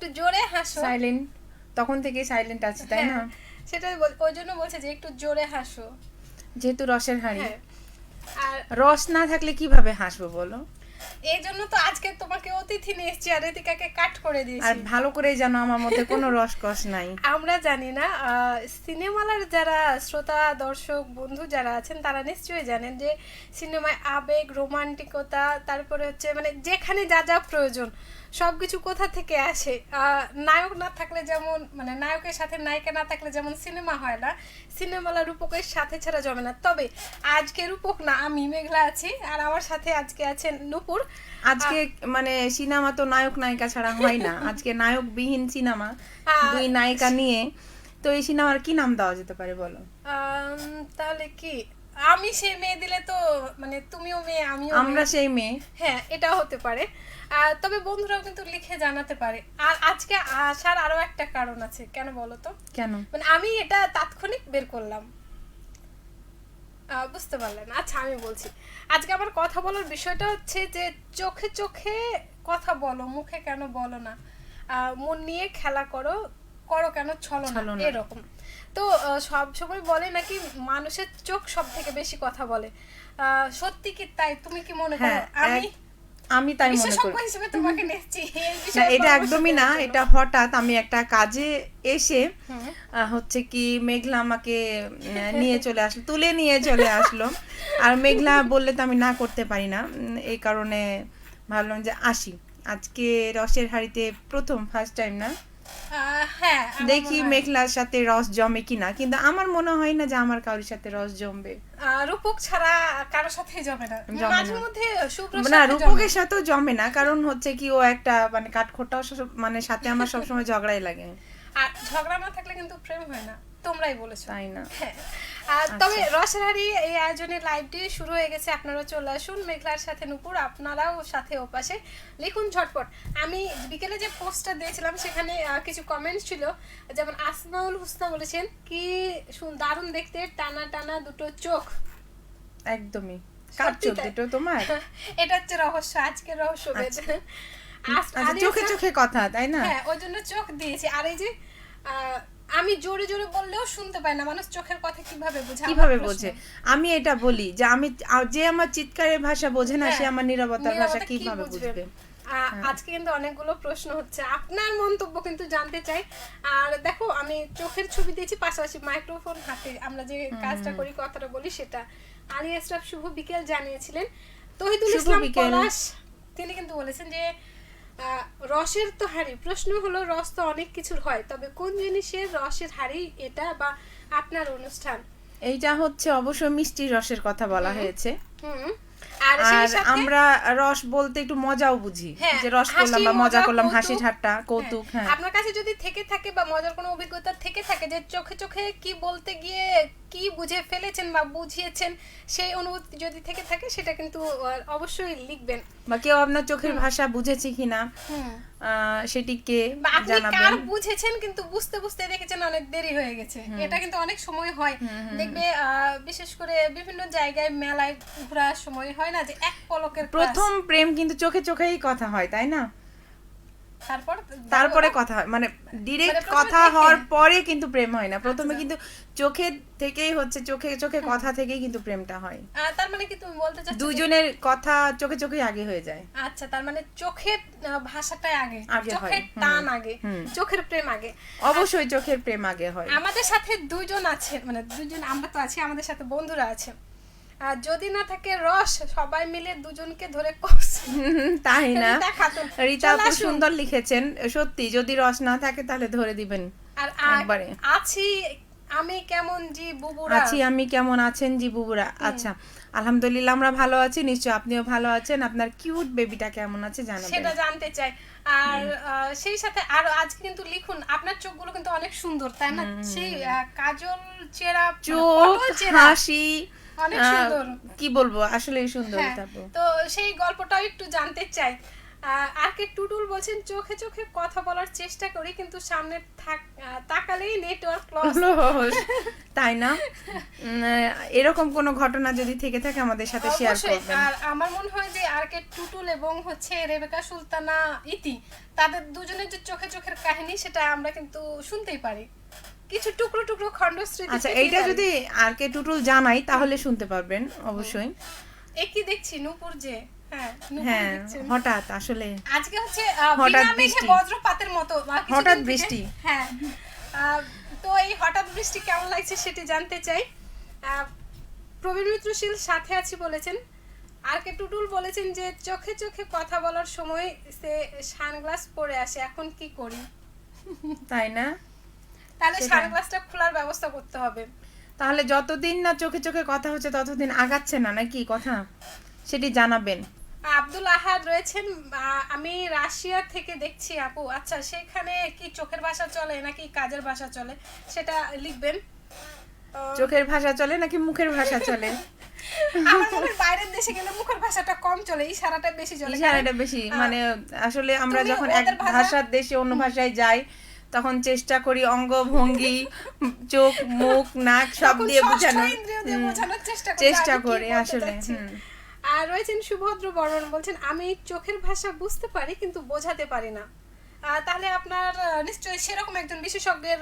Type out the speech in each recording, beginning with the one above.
একটু জোরে হাসো। সাইলেন্ট, তখন থেকে সাইলেন্ট আছি, তাই না? সেটাই ওই জন্য বলছে যে একটু জোরে হাসো, যেহেতু রসের হাঁড়ি। হ্যাঁ। আর রস না থাকলে কিভাবে হাসবো বলো? এই জন্য তো আজকে তোমাকে অতিথি নিয়ে এসেছি আর ঋতিকাকে কাট করে আর দিয়েছি। ভালো করেই জানো আমার মধ্যে কোনো রসকস নাই। আমরা জানি না, সিনেমার যারা শ্রোতা দর্শক বন্ধু যারা আছেন তারা নিশ্চয়ই জানেন যে সিনেমায় আবেগ, রোমান্টিকতা, তারপরে হচ্ছে মানে যেখানে যা যা প্রয়োজন সবকিছু কোথা থেকে আসে। নায়ক না থাকলে যেমন, মানে নায়কের সাথে নায়িকা না থাকলে যেমন সিনেমা হয় না, সিনেমালা রূপকের সাথে ছাড়া জমে না। তবে আজকে রূপক না, আমি মেঘলা আছি, আর আমার সাথে আজকে আছেন নূপুর। আজকে মানে সিনেমা তো নায়ক নায়িকা ছাড়া হয় না, আজকে নায়কবিহীন সিনেমা, দুই নায়িকা নিয়ে। তো এই সিনেমার কি নাম দেওয়া যেতে পারে বলো? তাহলে কি, আমি সেই মেয়ে দিলে তো মানে তুমিও মেয়ে আমিও আমরা মেয়ে। সেই মেয়ে। হ্যাঁ, এটাও হতে পারে। তবে বন্ধুরাও কিন্তু লিখে জানাতে পারে। আর আজকে আসার আরো একটা কারণ আছে, কেন বলো তো? কেন? মানে আমি এটা তাৎক্ষণিক বের করলাম, বুঝতে পারলেন? আচ্ছা আমি বলছি, আজকে আমার কথা বলার বিষয়টা হচ্ছে যে চোখে চোখে কথা বলো, মুখে কেন বলো না, মন নিয়ে খেলা করো, করো কেন ছলনা, এরকম। তো সব সময় বলে নাকি মানুষের চোখ সব থেকে বেশি কথা বলে, সত্যি কি তাই? তুমি কি মনে করো? আমি তাই মনে করি। বিশেষজ্ঞ হিসেবে তোমাকে নিচ্ছি এই না, বিষয়ে। এটা একদমই না, এটা হঠাৎ আমি একটা কাজে এসে হচ্ছে কি মেঘলা আমাকে নিয়ে চলে আসলো, তুলে নিয়ে চলে আসলো। আর মেঘলা বললে তো আমি না করতে পারি না, এই কারণে ভাবলাম যে আসি আজকে রসের হাঁড়িতে, প্রথম ফার্স্ট টাইম না? হ্যাঁ, দেখি মেঘলার সাথে রস জমে কিনা, কিন্তু আমার মনে হয় না যে আমার কারোর সাথে রস জমবে। রূপক ছাড়া কারোর সাথেই জমে না, মাঝে মধ্যে শুভ্র না, রূপকের সাথেও জমে না, কারণ হচ্ছে কি ও একটা মানে কাঠখোট্টা, মানে সাথে আমার সবসময় ঝগড়াই লাগে। আর ঝগড়া না থাকলে কিন্তু প্রেম হয় না, তোমরাই বলেছো, তাই না? তবে রসের হাঁড়ি এই আয়োজনের লাইভটি শুরু হয়ে গেছে, আপনারা চলে আসুন। মেঘলার সাথে নূপুর, আপনারাও সাথে ওপাশে লিখুন ঝটপট। আমি বিকেলে যে পোস্টটা দিয়েছিলাম সেখানে কিছু কমেন্টস ছিল, যেমন আসমাউল হুসনা বলেছেন কি দারুণ দেখতে, টানা টানা দুটো চোখ। একদমই। কার চোখ দুটো তোমার? এটা হচ্ছে রহস্য, আজকের রহস্য। চোখে চোখে কথা, তাই না? হ্যাঁ, ওই জন্য চোখ দিয়েছি। আর এই যে আমি জোরে জোরে বললেও শুনতে পাই না, মানুষ চোখের কথা কিভাবে বোঝে? আমি এটা বলি যে আমি, যে আমার চিৎকারের ভাষা বোঝে না সে আমার নীরবতার ভাষা কিভাবে বুঝবে? আজকে কিন্তু অনেকগুলো প্রশ্ন হচ্ছে, আপনার মন্তব্য কিন্তু জানতে চাই। আর দেখো আমি চোখের ছবি দিয়েছি, পাশাপাশি মাইক্রোফোন হাতে আমরা যে কাজটা করি, কথাটা বলি সেটা। আলী আশরাফ শুভ বিকেল জানিয়েছিলেন। তহিদুল ইসলাম পলাশ তিনি কিন্তু বলেছেন যে রসের তো হাঁড়ি, প্রশ্ন হলো রস তো অনেক কিছুর হয়, তবে কোন জিনিসের রসের হাঁড়ি এটা, বা আপনার অনুষ্ঠান? এইটা হচ্ছে অবশ্য মিষ্টির রসের কথা বলা হয়েছে। আর আমরা রস বলতে একটু মজাও বুঝি, যে রস করলাম বা মজা করলাম, হাসি ঠাট্টা কৌতুক। হ্যাঁ, আপনার কাছে যদি থেকে থাকে বা মজার কোনো অভিজ্ঞতা থেকে থাকে যে চোখে চোখে কি বলতে গিয়ে কি বুঝে ফেলেছেন বা বুঝিয়েছেন, সেই অনুভূতি যদি থেকে থাকে সেটা কিন্তু অবশ্যই লিখবেন। বা কেউ আপনার চোখের ভাষা বুঝেছে কিনা সেটিকে জানাবেন। কার বুঝেছেন কিন্তু বুঝতে বুঝতে দেখেছেন অনেক দেরি হয়ে গেছে, এটা কিন্তু অনেক সময় হয়। দেখবে বিশেষ করে বিভিন্ন জায়গায় মেলায় ঘোরার সময় হয় না যে এক পলকের প্রথম প্রেম কিন্তু চোখে চোখেই কথা হয়, তাই না? তারপরে কথা হয়, মানে ডিরেক্ট কথা হওয়ার পরে কিন্তু প্রেম হয় না, প্রথমে কিন্তু চোখে থেকেই হচ্ছে, চোখে চোখে কথা থেকেই কিন্তু প্রেমটা হয়। তার মানে কি তুমি বলতে চাচ্ছো দুজনের কথা চোখে চোখেই আগে হয়ে যায়? আচ্ছা, তার মানে চোখের ভাষাটাই আগে, চোখের টান আগে, চোখের প্রেম আগে। অবশ্যই চোখের প্রেম আগে হয়। আমাদের সাথে দুজন আছে, মানে দুজন আমরা তো আছি, আমাদের সাথে বন্ধুরা আছে। আর যদি না থাকে রস, সবাই মিলে দুজনকে ধরে কষ। তাই না? রীতা আপু সুন্দর লিখেছেন, সত্যি যদি রস না থাকে তাহলে ধরে দিবেন একবারে। আছি আমি কেমন জি বুবুরা, আছি আমি কেমন আছেন জি বুবুরা। আচ্ছা, আলহামদুলিল্লাহ আমরা ভালো আছি, নিশ্চয় আপনিও ভালো আছেন। আপনার কিউট বেবিটা কেমন আছে জানাবেন, সেটা জানতে চাই। আর সেই সাথে আর আজকে কিন্তু লিখুন, আপনার চোখগুলো কিন্তু অনেক সুন্দর, তাই না? সেই কাজল চেরা, চোখ, হাসি অনেক সুন্দর, কি বলবো, আসলে সুন্দর। তো সেই গল্পটাও একটু জানতে চাই। আর কে টুটুল বলছেন চোখে চোখে কথা বলার চেষ্টা করি কিন্তু সামনে তাকালেই নেটওয়ার্ক লস। তাই না? এরকম কোনো ঘটনা যদি থেকে থাকে আমাদের সাথে শেয়ার করবেন। আর আমার মনে হয় যে আর কে টুটুল এবং হচ্ছে রেবেকা সুলতানা ইতি, তাদের দুজনের যে চোখে চোখের কাহিনী সেটা আমরা কিন্তু শুনতেই পারি, কিছু টুকরো টুকরো খণ্ড স্মৃতি। আচ্ছা, এইটা যদি আর কে টুটুল জানাই তাহলে শুনতে পারবেন অবশ্যই। একই দেখছি নূপুর যে হ্যাঁ, হঠাৎ আসলে আজকে হচ্ছে হঠাৎ বিনা মেঘে বৃষ্টি। বজ্রপাতের মতো কিছুদিন হঠাৎ থেকে- বৃষ্টি। হ্যাঁ, তো এই হঠাৎ বৃষ্টি কেমন লাগছে সেটি জানতে চাই। প্রবীণ মিত্রশীল সাথে আছি বলেছেন। আর কে টুটুল বলেছেন যে চোখে চোখে কথা বলার সময় সে সানগ্লাস পরে আসে, এখন কি করি? তাই না? তাহলে সেটাই। সানগ্লাসটা খোলার ব্যবস্থা করতে হবে। তাহলে যতদিন না চোখে চোখে কথা হচ্ছে ততদিন আগাচ্ছে না নাকি কথা, সেটি জানাবেন। আব্দুল আহাদ রয়েছেন, আমি রাশিয়া থেকে দেখছি আপু। আচ্ছা, সেখানে কি চোখের ভাষা চলে নাকি কাজের ভাষা চলে সেটা লিখবেন। চোখের ভাষা চলে নাকি মুখের ভাষা চলে? আমার মনে হয় বাইরের দেশে গেলে মুখের ভাষাটা কম চলে, ইশারাটা বেশি চলে। ইশারাটা বেশি, মানে আসলে আমরা তুমি যখন এক ওদের ভাষা- ভাষার দেশে অন্য ভাষায় যাই তখন চেষ্টা করি অঙ্গভঙ্গি, চোখ, মুখ, নাক সব তখন দিয়ে ষষ্ঠ বোঝানোর ইন্দ্রিয় দিয়ে বোঝানোর চেষ্টা করি চেষ্টা আমি কি করি বলতে আসলে। চাচ্ছি। আর রয়েছেন সুভদ্র বর্মন বলছেন আমি চোখের ভাষা বুঝতে পারি কিন্তু বোঝাতে পারি না। তাহলে আপনার নিশ্চয়ই সেরকম একজন বিশেষজ্ঞের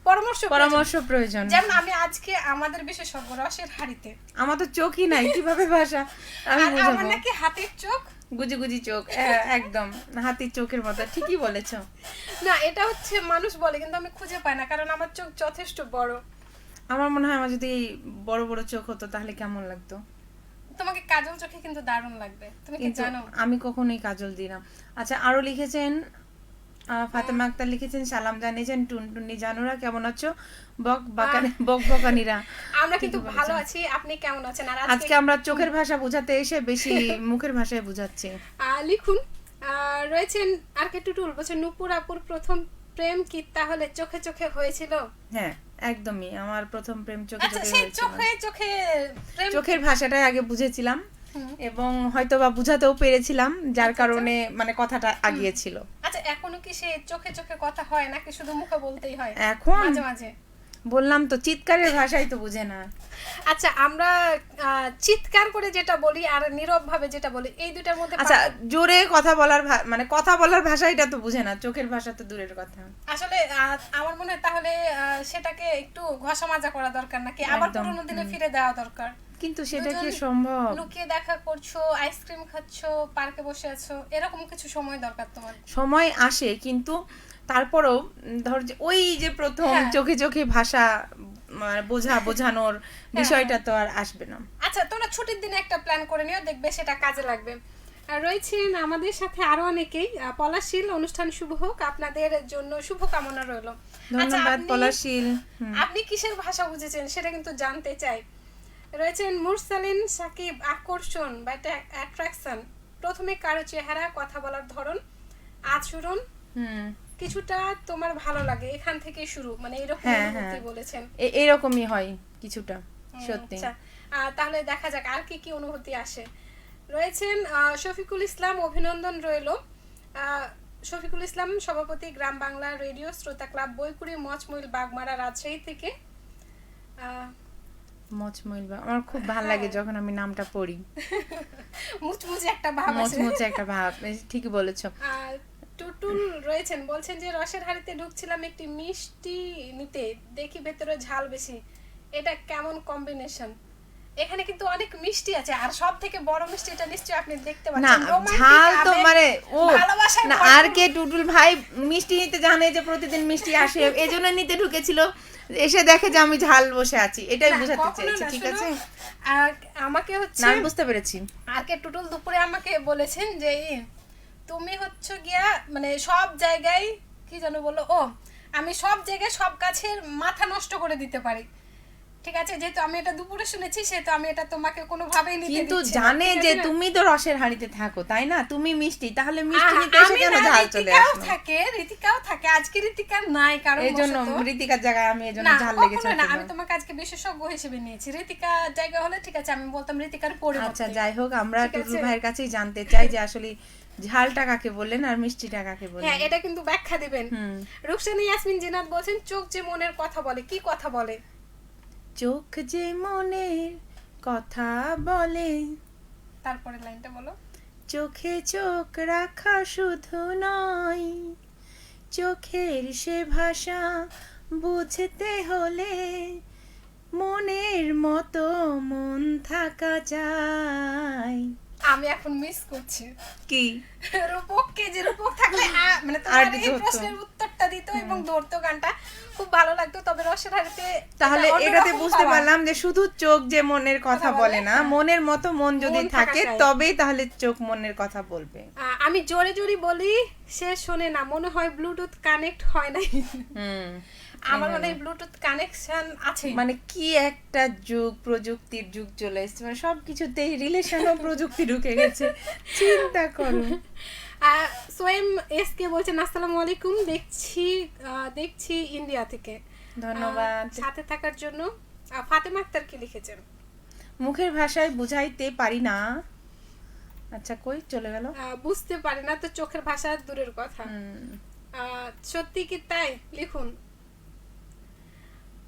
পরামর্শ পরামর্শ প্রয়োজন। যেমন আমি আজকে আমাদের বিশেষজ্ঞ রসের হাড়িতে, আমার তো চোখই নাই, কিভাবে ভাষা আমি আর আমার বোঝাবো? নাকি হাতের চোখ। গুজি গুজি চোখ, একদম হাতির চোখের মতো, ঠিকই বলেছো। না, এটা হচ্ছে মানুষ বলে কিন্তু আমি খুঁজে পাই না, কারণ আমার চোখ যথেষ্ট বড়। আমার মনে হয় আমার যদি বড় বড় চোখ হতো তাহলে কেমন লাগতো। তোমাকে কাজল চোখে কিন্তু দারুণ লাগবে, তুমি কি কিন্তু জানো? আমি কখনোই কাজল দিই না। আচ্ছা, আরো লিখেছেন ফাতেমা আক্তার লিখেছেন সালাম জানিয়েছেন টুনটুনি জানুরা কেমন আছো, বক বকানিরা। আমরা কিন্তু ভালো আছি, আপনি কেমন আছেন? আর আজকে আমরা চোখের ভাষা বোঝাতে এসে বেশি মুখের ভাষায় বোঝাচ্ছি। লিখুন। রয়েছেন আর কে টুটুল বলছেন নূপুর আপুর প্রথম প্রেম কি তাহলে চোখে চোখে হয়েছিল? হ্যাঁ, একদমই, আমার প্রথম প্রেম চোখে আচ্ছা, চোখে সেই হয়েছিল। চোখে চোখে প্রেম। চোখের ভাষাটাই আগে বুঝেছিলাম এবং হয়তোবা বুঝাতেও পেরেছিলাম, যার কারণে মানে কথাটা আগিয়েছিল। আচ্ছা, এখনো কি সেই চোখে চোখে কথা হয় নাকি শুধু মুখে বলতেই হয় এখন মাঝে মাঝে? বললাম তো, চিৎকারের ভাষাই তো বুঝে না। আচ্ছা, আমরা চিৎকার করে যেটা বলি আর নীরব ভাবে যেটা বলি, এই দুটার মধ্যে আচ্ছা, জোরে কথা বলার মানে কথা বলার ভাষা এটা তো বুঝে না, চোখের ভাষা তো দূরের কথা। আসলে আমার মনে হয় তাহলে সেটাকে একটু ঘষা মাজা করা দরকার, নাকি আবার একদম, পুরোনো দিনে ফিরে দেওয়া দরকার? কিন্তু সেটা কি দুজন সম্ভব? লুকিয়ে দেখা করছো, আইসক্রিম খাচ্ছো, পার্কে বসে আছো, এরকম কিছু সময় দরকার তোমার। সময় আসে, কিন্তু তারপরেও ধর যে ওই যে প্রথম হ্যাঁ। চোখে চোখে ভাষা মানে বোঝানোর বিষয়টা তো আর আসবে না। আচ্ছা, তোমরা ছুটির দিনে একটা প্ল্যান করে নিও, দেখবে সেটা কাজে লাগবে। আর রয়েছেন আমাদের সাথে আরো অনেকেই। পলাশীল অনুষ্ঠান শুভ হোক, আপনাদের জন্য শুভ কামনা রইল। ধন্যবাদ পলাশীল। আপনি কিসের ভাষা বুঝেছেন সেটা কিন্তু জানতে চাই। রয়েছেন মুরসালিন সাকিব, আকর্ষণ বা একটা অ্যাট্রাকশন প্রথমে কারো চেহারা, কথা বলার ধরন, আচরণ কিছুটা তোমার ভালো লাগে, এখান থেকে শুরু, মানে এরকম অনুভূতি বলেছেন। এরকমই হয় কিছুটা, সত্যি। আচ্ছা, তাহলে দেখা যাক আর কি কি অনুভূতি আসে। রয়েছেন শফিকুল ইসলাম, অভিনন্দন রইল। শফিকুল ইসলাম সভাপতি গ্রাম বাংলা রেডিও শ্রোতা ক্লাব, বইকুড়ি, মচমইল, বাগমারা, রাজশাহী থেকে। মচমইল, আমার খুব ভালো লাগে যখন আমি নামটা পড়ি, মুচমুচে একটা ভাব আছে। মুচমুচে একটা ভাব, ঠিকই বলেছো। টুটুল রয়েছেন, বলছেন যে রসের হাড়িতে ঢুকছিলাম একটি মিষ্টি নিতে, দেখি ভেতরে ঝাল বেশি, এটা কেমন কম্বিনেশন? এখানে কিন্তু অনেক মিষ্টি আছে, আর সব থেকে বড় মিষ্টি এটা নিশ্চয়ই আপনি দেখতে না, পাচ্ছেন, ঝাল তো মানে ও ভালোবাসায় না, আর কে টুটুল ভাই মিষ্টি নিতে জানে যে প্রতিদিন মিষ্টি আসে, এজন্য নিতে ঢুকেছিল, এসে দেখে যে আমি ঝাল বসে আছি, এটাই বোঝাতে চেয়েছি। ঠিক আছে, আমাকে হচ্ছে না, আমি বুঝতে পেরেছি। আর কে টুটুল দুপুরে আমাকে বলেছেন যে তুমি হচ্ছে গিয়া মানে সব জায়গায় কি জানো বললো, আমি সব জায়গায় সব গাছের মাথা নষ্ট করে দিতে পারি। ঠিক আছে, যেহেতু আমি এটা দুপুরে শুনেছি সেহেতু আমি এটা তোমাকে কোনোভাবেই নিতে কিন্তু দিচ্ছি না, জানে ঠিক যে আছে না? তুমি তো রসের হাঁড়িতে থাকো, তাই না? তুমি মিষ্টি, তাহলে মিষ্টি নিতে এসে আমি কেন না, ঝাল চলে ঋতিকাও আসলো? থাকে, ঋতিকাও থাকে, আজকে ঋতিকা নাই, কারণ এই জন্য ঋতিকার জায়গায় আমি এজন্য ঝাল লেগেছে। না, আমি তোমাকে আজকে বিশেষজ্ঞ হিসেবে নিয়েছি। ঋতিকা জায়গা হলে ঠিক আছে আমি বলতাম ঋতিকার পরিবর্তে। আচ্ছা, যাই হোক, আমরা ঠিক আছে? টুটুল ভাইয়ের কাছেই জানতে চাই যে আসলে ঝালটা কাকে বললেন আর মিষ্টিটা কাকে বললেন? হ্যাঁ, এটা কিন্তু ব্যাখ্যা দিবেন। হুম। রুকসানা ইয়াসমিন জিনাত বলছেন চোখ যে মনের কথা বলে, কি কথা বলে? চোখ যে মনের কথা বলে, তারপরে লাইনটা বলো। চোখে চোখ রাখা শুধু নয়, চোখের সে ভাষা বুঝতে হলে মনের মতো মন থাকা চাই। আমি এখন মিস করছি কি রূপককে, যে রূপক থাকলে মানে আর তোমার এই ধরতো। প্রশ্নের উত্তরটা দিত এবং ধরতো গানটা খুব ভালো লাগতো। তবে রসের হাড়িতে তাহলে এটা এটাতে অন্যরকম বুঝতে পাওয়া। পারলাম যে শুধু চোখ যে মনের কথা কথা বলে, বলে না, হ্যাঁ। মনের মতো মন যদি মন থাকা থাকে চাই। তবেই তাহলে চোখ মনের কথা বলবে। আমি জোরে জোরে বলি, সে শোনে না, মনে হয় ব্লুটুথ কানেক্ট হয় নাই। হুম। আমার মনে হয় ব্লুটুথ কানেকশন আছে। মানে কি একটা যুগ, প্রযুক্তির যুগ চলে এসেছে, মানে সবকিছুতেই রিলেশন ও প্রযুক্তি ঢুকে গেছে, চিন্তা করো। সোয়েম এস কে বলছেন আসসালামু আলাইকুম, দেখছি ইন্ডিয়া থেকে। ধন্যবাদ। সাথে থাকার জন্য। ফাতেমা আক্তার কি লিখেছেন? মুখের ভাষায় বুঝাইতে পারি না। আচ্ছা, কই চলে গেল? বুঝতে পারি না তো চোখের ভাষা দূরের কথা। সত্যি কি তাই? লিখুন।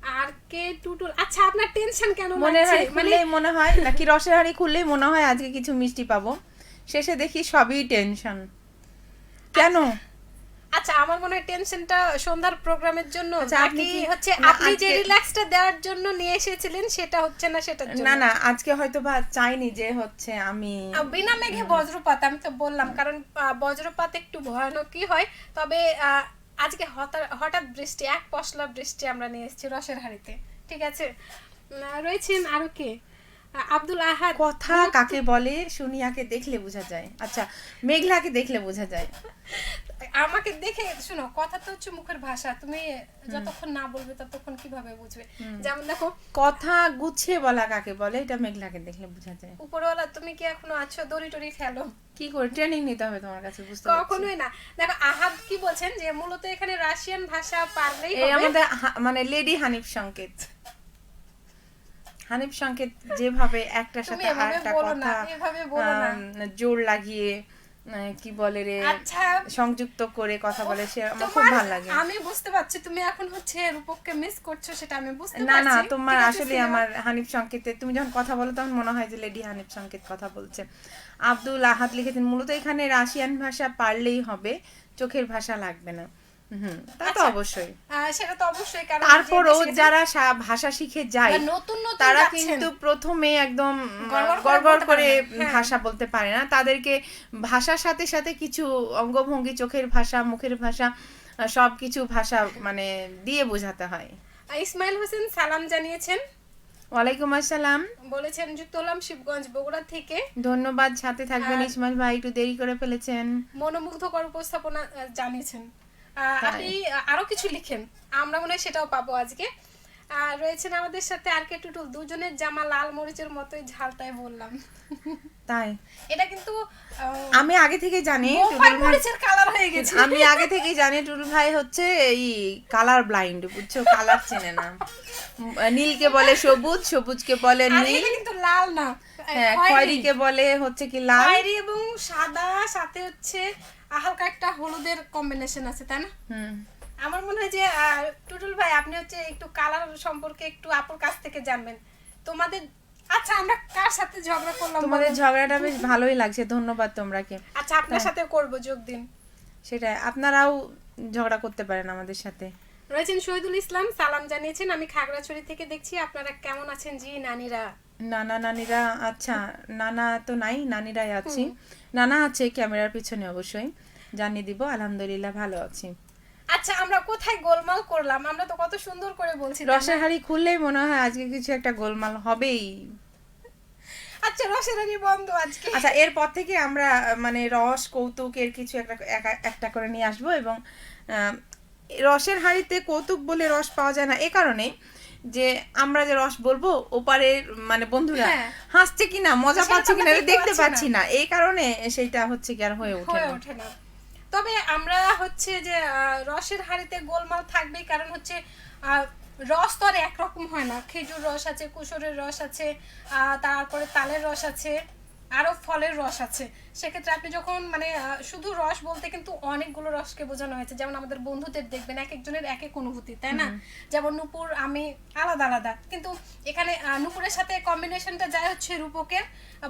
আর কে টুটুল, আচ্ছা আপনার টেনশন কেন মনের লাগছে? হাড়ি খুললেই মনে হয়, নাকি রসের হাড়ি খুললেই মনে হয় আজকে কিছু মিষ্টি পাবো, শেষে দেখি সবই টেনশন। কেন? আচ্ছা, আমার মনে হয় টেনশনটা সন্ধ্যার প্রোগ্রামের জন্য, আচ্ছা, আপনি নাকি কি- হচ্ছে না, আপনি যে আজকে- রিল্যাক্সটা দেওয়ার জন্য নিয়ে এসেছিলেন সেটা হচ্ছে না সেটার জন্য? না না, আজকে হয়তো বা চাইনি যে হচ্ছে আমি বিনা মেঘে বজ্রপাত, আমি তো বললাম, কারণ বজ্রপাত একটু ভয়ানকই হয়। তবে আজকে হঠাৎ বৃষ্টি, এক পশলা বৃষ্টি আমরা নিয়ে এসেছি রসের হাড়িতে। ঠিক আছে, রয়েছেন আরো কে? আব্দুল আহাদ। কথা কাকে বলে শুনিয়াকে দেখলে বোঝা যায়। আচ্ছা, মেঘলাকে দেখলে বোঝা যায়। আমাকে দেখে শোনো, কথা তো হচ্ছে মুখের ভাষা, তুমি যতক্ষণ না বলবে ততক্ষণ কিভাবে বুঝবে? যেমন দেখো, কথা গুছিয়ে বলা কাকে বলে, এটা মেঘলাকে দেখলে বোঝা যায়। উপরওয়ালা তুমি কি এখনো আছো? দড়ি টড়ি ফেলো। কি করে ট্রেনিং নিতে হবে তোমার কাছে, বুঝতে পারছি। কখনোই না। দেখো, আহাদ কি বলছেন যে মূলত এখানে রাশিয়ান ভাষা পারলেই এই হবে। আমাদের মানে লেডি হানিফ সংকেত, হানিফ সংকেত যেভাবে একটার তুমি সাথে এভাবে আরেকটা বলো না, কথা এভাবে বলো না। জোর লাগিয়ে কি বলে রে, আচ্ছা, সংযুক্ত করে কথা বলে, সে আমার খুব তোমার, ভালো লাগে। আমি বুঝতে পারছি তুমি এখন হচ্ছে রূপককে মিস করছো, সেটা আমি বুঝতে না পারছি। না, তোমার ঠিক আছে, আসলে সিনেমা- আমার হানিফ সংকেতে তুমি যখন কথা বলো তখন মনে হয় যে লেডি হানিফ সংকেত কথা বলছে। আব্দুল আহাদ লিখেছেন মূলত এখানে রাশিয়ান ভাষা পারলেই হবে, চোখের ভাষা লাগবে না। তা তো আচ্ছা, অবশ্যই। সেটা তো অবশ্যই, কারণ তারপরও যে দেশে যারা ভাষা শিখে যায় বা নতুন নতুন তারা যাচ্ছেন, কিন্তু প্রথমে একদম গড়গড় করে গড়গড় বলতে করে পারে না। হ্যাঁ। ভাষা বলতে পারে না, তাদেরকে ভাষার সাথে সাথে কিছু অঙ্গভঙ্গি, চোখের ভাষা, মুখের ভাষা, সবকিছু ভাষা মানে দিয়ে বোঝাতে হয়। ইসমাইল হোসেন সালাম জানিয়েছেন, ওয়ালাইকুম আসসালাম, বলেছেন যুক্ত হলাম শিবগঞ্জ বগুড়া থেকে। ধন্যবাদ, সাথে থাকবেন ইসমাইল ভাই, একটু দেরি করে ফেলেছেন। মনোমুগ্ধকর উপস্থাপনা জানিয়েছেন। তাই। আপনি আরো কিছু লিখেন, আমরা মনে হয় সেটাও পাবো আজকে। রয়েছেন আমাদের সাথে আর কে টুটুল, দুজনের জামা লাল মরিচের মতোই ঝাল, তাই বললাম। তাই এটা কিন্তু আমি আগে থেকে জানি বোম্বাই টুটুল ভাই, মরিচের কালার হয়ে গেছে। আমি আগে থেকেই জানি টুটুল ভাই হচ্ছে এই কালার ব্লাইন্ড, বুঝছো, কালার চেনে না। নীলকে বলে সবুজ, সবুজকে বলে আর নীল, এটা কিন্তু লাল না, হ্যাঁ, খয়েরি। খয়েরিকে বলে হচ্ছে কি লাল। খয়েরি এবং সাদা, সাথে হচ্ছে হালকা একটা হলুদের কম্বিনেশন আছে, তাই না? হুম। আমার মনে হয় যে টুটুল ভাই আপনি হচ্ছে একটু কালার সম্পর্কে একটু আপুর কাছ থেকে জানবেন তোমাদের। আচ্ছা, আমরা কার সাথে ঝগড়া করলাম? তোমাদের বলো? ঝগড়াটা বেশ ভালোই লাগছে, ধন্যবাদ তোমরাকে। আচ্ছা, আপনার সাথে করব, যোগ দিন। সেটাই, আপনারাও ঝগড়া করতে পারেন আমাদের সাথে। রয়েছেন শহীদুল ইসলাম, সালাম জানিয়েছেন, আমি খাগড়াছড়ি থেকে দেখছি, আপনারা কেমন আছেন জি নানিরা? নানা নানিরা, আচ্ছা নানা তো নাই, নানিরাই আছি। নানা আছে ক্যামেরার পিছনে, অবশ্যই জানিয়ে দিব। আলহামদুলিল্লাহ ভালো আছি। আচ্ছা, আমরা কোথায় গোলমাল করলাম? আমরা তো কত সুন্দর করে বলছি, তাই না? রসের হাড়ি খুললেই মনে হয় আজকে কিছু একটা গোলমাল হবেই। আচ্ছা, রসের হাড়ি বন্ধ আজকে। আচ্ছা, এরপর থেকে আমরা মানে রস কৌতুকের কিছু একটা করে নিয়ে আসবো, এবং রসের হাড়িতে কৌতুক বলে রস পাওয়া যায় না এ কারণে যে আমরা যে রস বলবো ওপারে মানে বন্ধুরা হ্যাঁ। হাসছে কিনা, মজা সেটা পাচ্ছে তো কিনা আমরা দেখতে দেখতে পাচ্ছি পাচ্ছি না, এই কারণে সেইটা হচ্ছে কি আর হয়ে ওঠে হয়ে না। ওঠে না। তবে আমরা হচ্ছে যে রসের হাড়িতে গোলমাল থাকবেই, কারণ হচ্ছে রস তো আর একরকম হয় না। খেজুর রস আছে, কুসুরের রস আছে, তারপরে তালের রস আছে, আরো ফলের রস আছে, সেক্ষেত্রে আপনি যখন মানে শুধু রস বলতে কিন্তু অনেকগুলো রসকে বোঝানো হয়েছে। যেমন আমাদের বন্ধুদের দেখবেন এক একজনের এক এক অনুভূতি, তাই না? যেমন নূপুর আমি আলাদা আলাদা, কিন্তু এখানে নূপুরের সাথে কম্বিনেশনটা যায় হচ্ছে রূপকের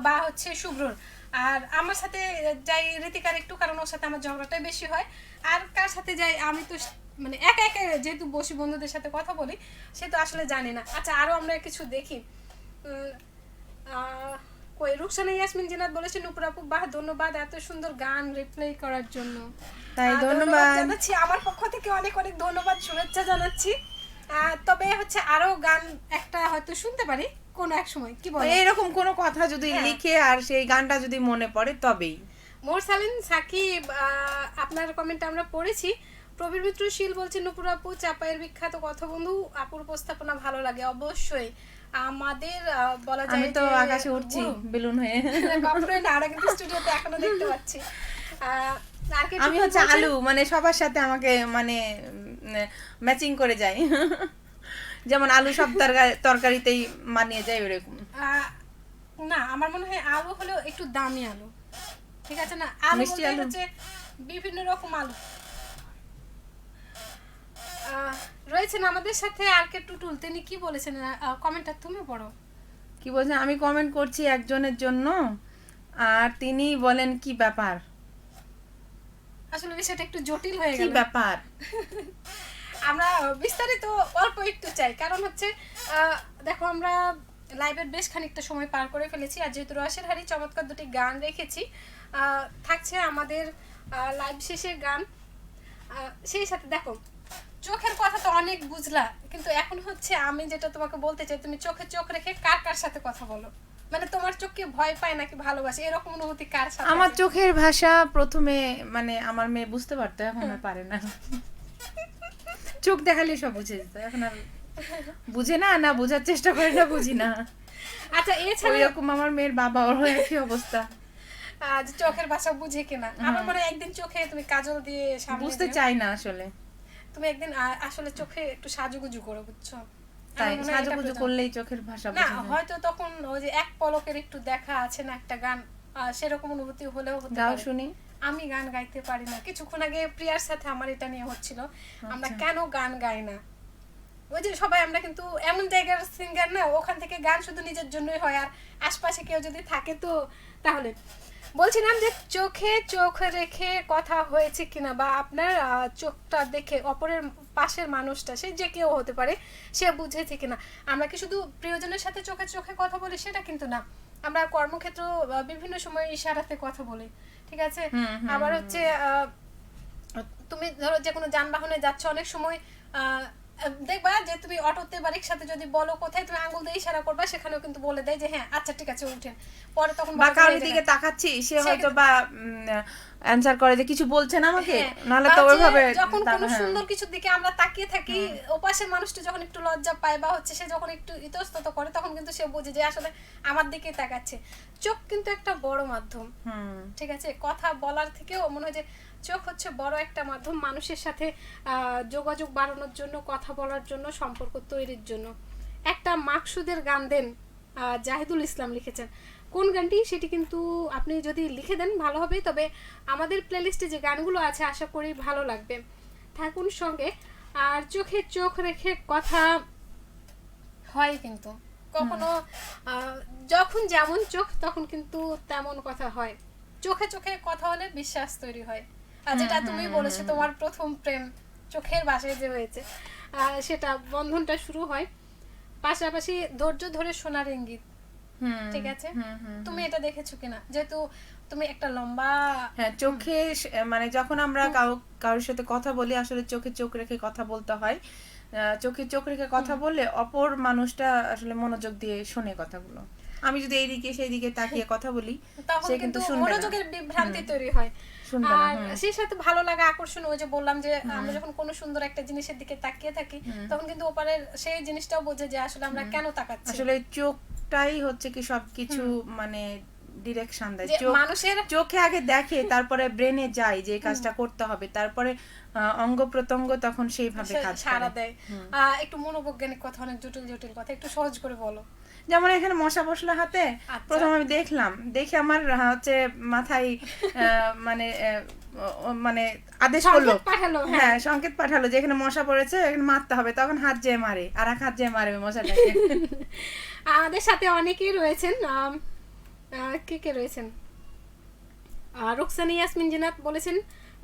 বা হচ্ছে শুভ্রর, আর আমার সাথে যাই ঋতিকার একটু, কারণ ওর সাথে আমার ঝগড়াটাই বেশি হয়। আর কার সাথে যাই আমি তো মানে একা একা যেহেতু বসি বন্ধুদের সাথে কথা বলি, সে তো আসলে জানি না। আচ্ছা, আরো আমরা কিছু দেখি। কই রুকসানা ইয়াসমিন জিনাত বলেছে নূপুর আপু বাহ ধন্যবাদ এত সুন্দর গান রিপ্লে করার জন্য। তাই ধন্যবাদ জানাচ্ছি, আমার পক্ষ থেকে অনেক অনেক ধন্যবাদ, শুভেচ্ছা জানাচ্ছি। তবে হচ্ছে আরো গান একটা হয়তো শুনতে পারি কোন এক সময়, কি বল? এরকম কোনো কথা যদি লিখে আর সেই গানটা যদি মনে পড়ে তবেই। মোরসালিন সাকিব, আপনার কমেন্ট আমরা পড়েছি। প্রবীর মিত্র শীল বলছে নূপুর আপু চাপায়ের বিখ্যাত কথা বন্ধু, আপুর উপস্থাপনা ভালো লাগে। অবশ্যই আমাদের বলা যায় আমি তো আকাশে উঠছি বেলুন হয়ে। বাপরে না, আমরা কিন্তু স্টুডিওতে এখনো দেখতে পাচ্ছি। আমি হচ্ছে আলু, মানে সবার সাথে আমাকে মানে ম্যাচিং করে যায়। যেমন আলু সব তরকারিতেই মানিয়ে যায় ওরকম। না, আমার মনে হয় আলু হলো একটু দামি আলু, ঠিক আছে না? আলু মিষ্টি আলু হচ্ছে বিভিন্ন রকম আলু। রয়েছেন আমাদের সাথে আর কে টুটুল, তিনি কি বলেছেন কমেন্টটা তুমি পড়ো। কি বলছেন? আমি কমেন্ট করছি একজনের জন্য, আর তিনি বলেন কি ব্যাপার। আসলে বিষয়টা একটু জটিল হয়ে গেল। কি ব্যাপার? আমরা বিস্তারিত অল্প একটু চাই, কারণ হচ্ছে দেখো আমরা লাইভের বেশ খানিকটা সময় পার করে ফেলেছি, আর যেহেতু রসের হাড়ি চমৎকার দুটি গান রেখেছি, থাকছে আমাদের লাইভ শেষে গান। সেই সাথে দেখো চোখের কথা তো অনেক বুঝলা, কিন্তু এখন হচ্ছে আমি যেটা তোমাকে বলতে চাই, তুমি চোখে চোখ রেখে কার কার সাথে কথা বলো, মানে তোমার চোখকে ভয় পায় নাকি ভালোবাসে, এরকম অনুভূতি কার সাথে? আমার চোখের ভাষা প্রথমে মানে আমার মেয়ে বুঝতে পারতো, এখন আর পারে না। চোখ দেখালে সব বুঝে যেত, এখন আর বুঝে না, না বোঝার চেষ্টা করে না, বুঝি না। আচ্ছা, এছাড়া এরকম আমার মেয়ের বাবা, ওরও একই অবস্থা। চোখের ভাষা বুঝে কিনা। আমার মনে হয় একদিন চোখে তুমি কাজল দিয়ে সামনে বুঝতে চাই না আসলে। তুমি একদিন আসলে চোখে একটু সাজুগুজু করো, বুঝছো? তাই সাজুগুজু করলেই চোখের ভাষা না, বোঝা যায়। হয়তো তখন ওই যে এক পলকের একটু দেখা আছে না একটা গান, সেরকম অনুভূতি হলেও হতে গাও পারে। শুনি। আমি গান গাইতে পারি না। কিছুক্ষণ আগে প্রিয়ার সাথে আমার এটা নিয়ে হচ্ছিল, আমরা আচ্ছা। কেন গান গাই না। ওই যে সবাই আমরা কিন্তু এমন জায়গার সিঙ্গার না, ওখান থেকে গান শুধু নিজের জন্যই হয়, আর আশপাশে কেউ যদি থাকে তো তাহলে। বলছিলাম যে চোখে চোখ রেখে কথা হয়েছে কিনা, বা আপনার চোখটা দেখে অপরের পাশের মানুষটা, সে যে কেউ হতে পারে, সে বুঝেছে কিনা। আমরা কি শুধু প্রিয়জনের সাথে চোখে চোখে কথা বলি সেটা কিন্তু না, আমরা কর্মক্ষেত্র বিভিন্ন সময় ইশারাতে কথা বলি, ঠিক আছে? আবার হচ্ছে তুমি ধরো যে কোনো যানবাহনে যাচ্ছ, অনেক সময় দেখবা যে তুমি অটোতে বা রিকশাতে যদি বলো কোথায়, তুমি আঙ্গুল দিয়ে ইশারা করবা, সেখানেও কিন্তু বলে দেয় যে হ্যাঁ আচ্ছা ঠিক আছে উঠেন। পরে তখন বা কারোর দিকে তাকাচ্ছি, সে হয়তো বা অ্যানসার করে যে কিছু বলছেন আমাকে, নালে তো ওইভাবে যখন কোনো সুন্দর কিছুর দিকে আমরা তাকিয়ে থাকি, ওপাশের মানুষটা যখন একটু লজ্জা পায় বা হচ্ছে সে যখন একটু ইতস্তত করে, তখন কিন্তু সে বোঝে যে আসলে আমার দিকে তাকাচ্ছে। চোখ কিন্তু একটা বড় মাধ্যম, ঠিক আছে? কথা বলার থেকেও মনে হয় যে চোখ হচ্ছে বড় একটা মাধ্যম, মানুষের সাথে যোগাযোগ বাড়ানোর জন্য, কথা বলার জন্য, সম্পর্ক তৈরির জন্য। একটা মাকসুদের গান দেন, জাহিদুল ইসলাম লিখেছেন। কোন গানটি সেটি কিন্তু আপনি যদি লিখে দেন ভালো হবে, তবে আমাদের প্লেলিস্টে যে গানগুলো আছে আশা করি ভালো লাগবে, থাকুন সঙ্গে। আর চোখে চোখ রেখে কথা হয় কিন্তু কখনো যখন যেমন চোখ তখন কিন্তু তেমন কথা হয়। চোখে চোখে কথা হলে বিশ্বাস তৈরি হয়, আর যেটা তুমি বলেছো তোমার প্রথম প্রেম চোখের ভাষায় যে হয়েছে, সেটা বন্ধনটা শুরু হয়। পাশাপাশি ধৈর্য ধরে শোনার ইঙ্গিত, ঠিক আছে? তুমি এটা দেখেছো কিনা, যেহেতু তুমি একটা লম্বা চোখে মানে যখন আমরা কারোর সাথে কথা বলি, আসলে চোখে চোখ রেখে কথা বলতে হয়। চোখে চোখ রেখে কথা বললে অপর মানুষটা আসলে মনোযোগ দিয়ে শোনে কথাগুলো। আমি যদি এইদিকে সেই দিকে তাকিয়ে কথা বলি, তখন কিন্তু মনোযোগের বিভ্রান্তি তৈরি হয়। আর সেই সাথে ভালো লাগা, আকর্ষণ, ওই যে বললাম যে আমরা যখন কোনো সুন্দর একটা জিনিসের দিকে তাকিয়ে থাকি, তখন কিন্তু ওপারের সেই জিনিসটাও বোঝে যে আসলে আমরা কেন তাকাচ্ছি। আসলে চোখটাই হচ্ছে কি সবকিছু মানে ডিরেকশন দেয়। মানুষের চোখে আগে দেখে, তারপরে ব্রেনে যায় যে এই কাজটা করতে হবে, তারপরে অঙ্গ প্রত্যঙ্গ তখন সেইভাবে কাজ সাড়া দেয়। একটু মনোবৈজ্ঞানিক কথা, অনেক জটিল জটিল কথা, একটু সহজ করে বলো। যেমন এখানে মশা বসলো হাতে, আচ্ছা। প্রথম আমি দেখে আমার হচ্ছে মাথায় মানে মানে আদেশ করলো, সংকেত পাঠালো, হ্যাঁ সংকেত পাঠালো যে এখানে মশা পড়েছে, এখানে মারতে হবে। তখন হাত যেয়ে মারে, আর এক হাত যেয়ে মারে ওই মশাটাকে। আমাদের সাথে অনেকেই রয়েছেন। কে কে রয়েছেন? রোকসানি ইয়াসমিন জিনাত বলেছেন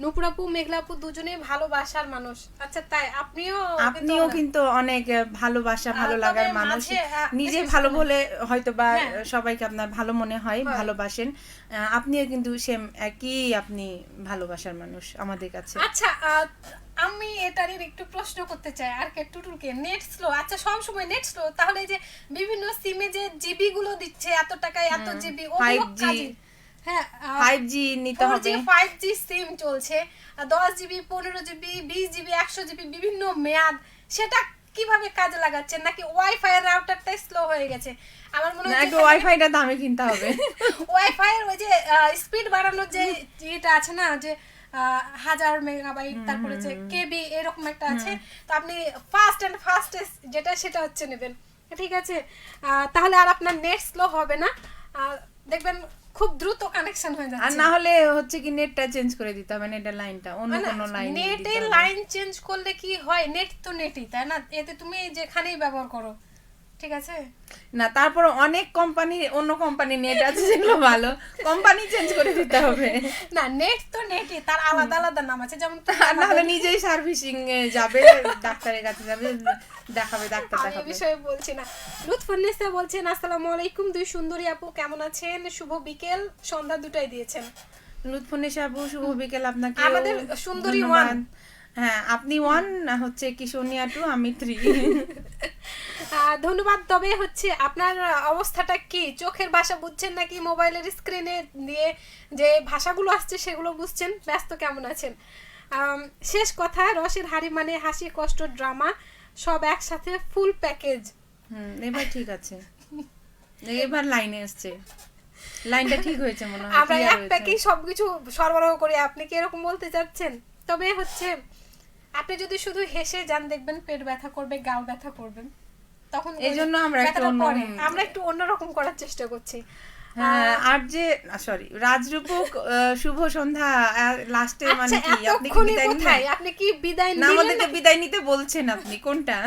নূপুর আপু, মেঘলা আপু দুজনেই ভালোবাসার মানুষ। আচ্ছা তাই? আপনিও কিন্তু অনেক ভালোবাসা, ভালো তবে লাগার মানুষ, মাঝে, নিজে বিশেষ ভালো করে- বলে হয়তো বা হ্যাঁ। সবাইকে আপনার ভালো মনে হয়, হয়। ভালোবাসেন। আপনিও কিন্তু সেম একই, আপনি ভালোবাসার মানুষ আমাদের কাছে। আচ্ছা আমি এটারই একটু প্রশ্ন করতে চাই আর কে টুটুলকে, নেট স্লো। আচ্ছা সব সময় নেট স্লো, তাহলে এই যে বিভিন্ন সিমে যে জিবি গুলো দিচ্ছে এত টাকায় এত জিবি, ওগুলো 5G কাজে, হ্যাঁ 5G নিতে হবে। 5G সিম চলছে, 10 জিবি, 15 জিবি, 20 জিবি, 100 জিবি, বিভিন্ন মেয়াদ, সেটা কিভাবে কাজে লাগাচ্ছেন? নাকি ওয়াইফাই এর রাউটারটাই স্লো হয়ে গেছে? আমার মনে হয় একটু ওয়াইফাইটা দামে কিনতে হবে। ওয়াইফাই এর ওই যে স্পিড বাড়ানোর যে এটা আছে না, যে 1000 মেগাবাইট, তারপরে যে কেবি এরকম একটা আছে, তো আপনি ফাস্টেস্ট যেটা সেটা হচ্ছে নেবেন, ঠিক আছে? তাহলে আর আপনার নেট স্লো হবে না, দেখবেন খুব দ্রুত কানেকশন হয়ে আর যাচ্ছে। না হলে হচ্ছে কি নেটটা চেঞ্জ করে দিতে হবে, নেটের লাইনটা অন্য কোনো লাইন নেটের লাইন চেঞ্জ করলে কি হয়? নেট তো নেটই, তাই না? এতে তুমি যেখানেই ব্যবহার করো, ঠিক আছে? না, তারপর অনেক কোম্পানি, অন্য কোম্পানি নেট আছে যেগুলো ভালো, কোম্পানি চেঞ্জ করে দিতে হবে। না, নেট তো নেটই, তার আলাদা আলাদা নাম আছে। যেমন আর না হলে নিজেই সার্ভিসিং এ যাবে, ডাক্তারের কাছে যাবে, দেখাবে, ডাক্তার আমি এই দেখাবে। বিষয়ে বলছি না। লুৎফুন্নেসা বলছেন আসসালামু আলাইকুম, দুই সুন্দরী আপু কেমন আছেন? শুভ বিকেল, সন্ধ্যা দুটাই দিয়েছেন। লুৎফুন্নেসা আপু শুভ বিকেল আপনাকে। আমাদের সুন্দরী ধন্যবাদ। one। হ্যাঁ আপনি 1, হচ্ছে কি সোনিয়া 2, আমি 3। ধন্যবাদ। তবে হচ্ছে আপনার অবস্থাটা কি? চোখের ভাষা বুঝছেন নাকি মোবাইলের স্ক্রিনে দিয়ে যে ভাষাগুলো আসছে সেগুলো বুঝছেন? ব্যস্ত কেমন আছেন? শেষ কথা, রসের হাড়ি মানে হাসি, কষ্ট, ড্রামা সব একসাথে, ফুল প্যাকেজ। এবার ঠিক আছে, এবার লাইনে আসছে, লাইনটা ঠিক হয়েছে মনে হয়, আমরা clear এক হয়েছে। প্যাকেই সবকিছু সরবরাহ করি, আপনি কি এরকম বলতে চাচ্ছেন? তবে হচ্ছে আপনি যদি শুধু হেসে যান, দেখবেন পেট ব্যথা করবে, গাল ব্যথা করবে, তখন এইজন্য আমরা একটু ব্যথাটা পরে। অন্য- আমরা একটু অন্যরকম করার চেষ্টা করছি। আর যে সরি রাজরূপক, শুভ সন্ধ্যা লাস্টে মানে আচ্ছা কি আপনি কি এতক্ষণই বিদায় কোথায়? নিলেন? আপনি কি বিদায় না, নিলেন? আমাদেরকে বিদায় নিতে বলছেন আপনি, কোনটা?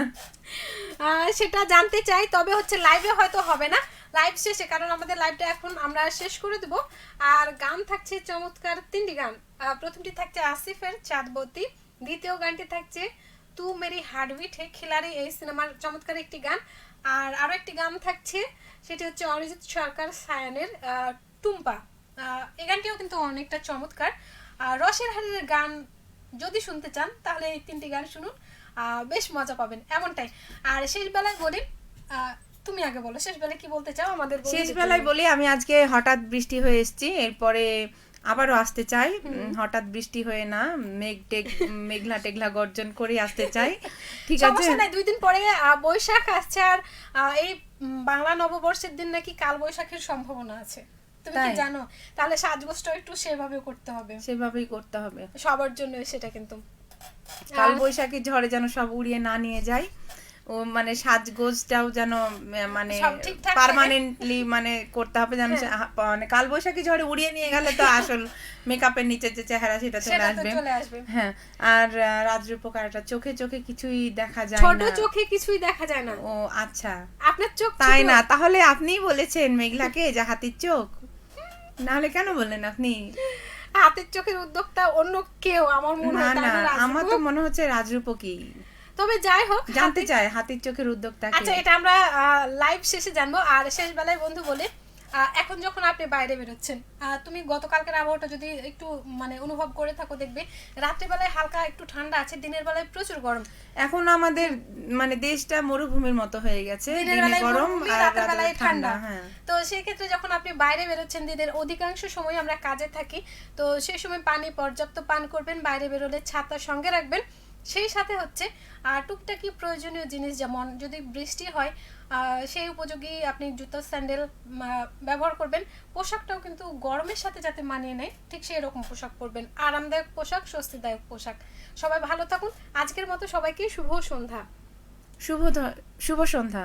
সেটা জানতে চাই। তবে হচ্ছে লাইভে হয়তো হবে না, লাইভ শেষে, কারণ আমাদের লাইভটা এখন আমরা শেষ করে দেব। আর গান থাকছে চমৎকার 3টি গান। প্রথমটি থাকছে আসিফের চাঁদবতী, দ্বিতীয় গানটি থাকছে তু মেরি হার্টবিট হে খিলাড়ি, এই সিনেমার চমৎকার একটি গান। আর আরো একটি গান থাকছে, সেটি হচ্ছে অরিজিৎ সরকার সায়ানের টুম্পা। এই গানটিও কিন্তু অনেকটা চমৎকার। রসের হাড়ির গান যদি শুনতে চান তাহলে এই 3টি গান শুনুন, বেশ মজা পাবেন, এমনটাই। আর শেষ বেলায় বলি, তুমি আগে বলো শেষ বেলায় কি বলতে চাও আমাদের বন্ধুদের শেষ জন্য? বেলায় বলি, আমি আজকে হঠাৎ বৃষ্টি হয়ে এসেছি, এরপরে আবারও আসতে চাই, হঠাৎ বৃষ্টি হয়ে না, মেঘলা টেঘলা গর্জন করে আসতে চাই, ঠিক আছে? সমস্যা নাই, 2 দিন পরে বৈশাখ আসছে। আর এই বাংলা নববর্ষের দিন নাকি কাল বৈশাখের সম্ভাবনা আছে, তুমি কি তাই? জানো? তাহলে সাজগোজটা একটু সেভাবে করতে হবে, সেভাবেই করতে হবে। সবার জন্য সেটা কিন্তু। কাল বৈশাখী ঝড়ে যেন সব উড়িয়ে না নিয়ে যায়, ও মানে সাজগোজটাও যেন মানে সব ঠিকঠাক থাকে। পার্মানেন্টলি মানে করতে হবে, যেন মানে কাল বৈশাখী ঝড়ে উড়িয়ে নিয়ে গেলে তো আসল মেকআপের নিচে যে চেহারা সেটা চলে সেটা তো আসবে। চলে আসবে। হ্যাঁ, আর রাজরূপকারটা চোখে চোখে কিছুই দেখা যায় ছোট না। চোখে কিছুই দেখা যায় না। ও আচ্ছা, আপনার চোখ তাই ছোট? না? তাহলে আপনিই বলেছেন মেঘলাকে যে হাতির চোখ, নাহলে কেন বললেন আপনি? হাতের চোখের উদ্যোক্তা অন্য কেউ আমার মনে না হয়, তাই না, না রাজরূপ? আমার তো মনে হচ্ছে রাজরূপকই। তবে যাই হোক, জানতে চাই হাতির চোখের উদ্যোক্তা আচ্ছা কে? এটা আমরা লাইভ শেষে জানবো। আর শেষ বেলায় বন্ধু বলে, এখন যখন আপনি বাইরে বেরোচ্ছেন, তুমি গতকালকের আবহাওয়াটা যদি একটু মানে অনুভব করে থাকো, দেখবে রাত্রিবেলায় হালকা একটু ঠান্ডা আছে, দিনের বেলায় প্রচুর গরম। এখন আমাদের মানে দেশটা মরুভূমির মতো হয়ে গেছে, দিনের দিনে বেলায় গরম মরুভূমি, আর রাতের রাতে বেলায় ঠান্ডা। ঠান্ডা। হ্যাঁ, তো সেই ক্ষেত্রে যখন আপনি বাইরে বেরোচ্ছেন, দিনের অধিকাংশ সময় আমরা কাজে থাকি, তো সেই সময় পানি পর্যাপ্ত পান করবেন, বাইরে বেরোলে ছাতা সঙ্গে রাখবেন। সেই সাথে হচ্ছে টুকটাকি প্রয়োজনীয় জিনিস, যেমন যদি বৃষ্টি হয় সেই উপযোগী আপনি জুতো স্যান্ডেল ব্যবহার করবেন। পোশাকটাও কিন্তু গরমের সাথে যাতে মানিয়ে নেয়, ঠিক সেই রকম পোশাক পরবেন, আরামদায়ক পোশাক, স্বস্তিদায়ক পোশাক। সবাই ভালো থাকুন, আজকের মতো সবাইকে শুভ সন্ধ্যা। শুভ সন্ধ্যা।